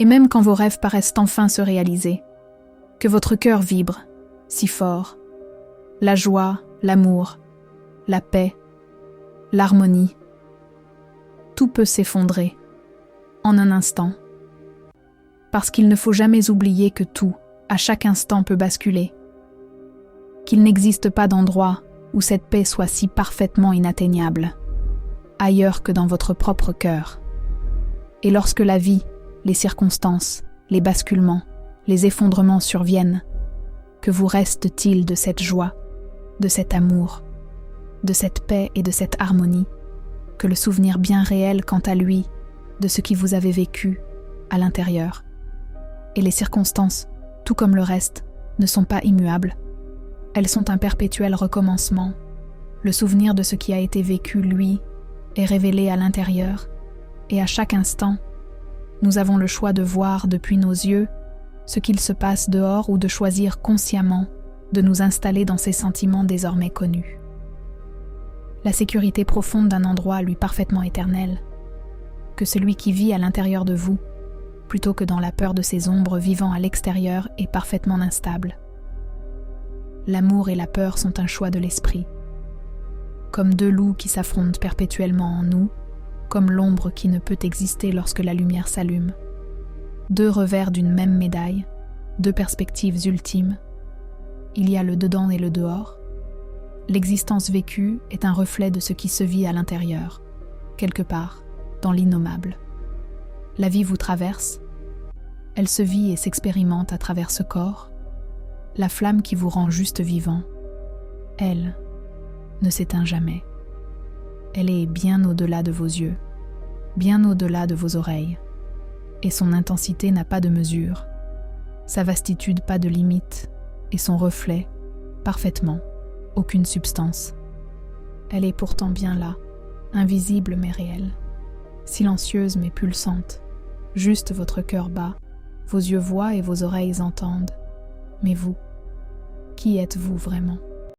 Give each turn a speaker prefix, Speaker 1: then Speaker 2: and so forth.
Speaker 1: Et même quand vos rêves paraissent enfin se réaliser, que votre cœur vibre si fort, la joie, l'amour, la paix, l'harmonie, tout peut s'effondrer en un instant. Parce qu'il ne faut jamais oublier que tout, à chaque instant, peut basculer. Qu'il n'existe pas d'endroit où cette paix soit si parfaitement inatteignable, ailleurs que dans votre propre cœur. Et lorsque la vie, les circonstances, les basculements, les effondrements surviennent, que vous reste-t-il de cette joie, de cet amour, de cette paix et de cette harmonie, que le souvenir bien réel quant à lui, de ce qui vous avez vécu à l'intérieur. Et les circonstances, tout comme le reste, ne sont pas immuables. Elles sont un perpétuel recommencement. Le souvenir de ce qui a été vécu, lui, est révélé à l'intérieur, et à chaque instant, nous avons le choix de voir depuis nos yeux ce qu'il se passe dehors ou de choisir consciemment de nous installer dans ces sentiments désormais connus. La sécurité profonde d'un endroit lui parfaitement éternel, que celui qui vit à l'intérieur de vous, plutôt que dans la peur de ces ombres vivant à l'extérieur est parfaitement instable. L'amour et la peur sont un choix de l'esprit, comme deux loups qui s'affrontent perpétuellement en nous, comme l'ombre qui ne peut exister lorsque la lumière s'allume. Deux revers d'une même médaille, deux perspectives ultimes. Il y a le dedans et le dehors. L'existence vécue est un reflet de ce qui se vit à l'intérieur, quelque part, dans l'innommable. La vie vous traverse, elle se vit et s'expérimente à travers ce corps. La flamme qui vous rend juste vivant, elle, ne s'éteint jamais. Elle est bien au-delà de vos yeux, bien au-delà de vos oreilles, et son intensité n'a pas de mesure, sa vastitude pas de limite, et son reflet, parfaitement, aucune substance. Elle est pourtant bien là, invisible mais réelle, silencieuse mais pulsante. Juste votre cœur bat, vos yeux voient et vos oreilles entendent. Mais vous, qui êtes-vous vraiment ?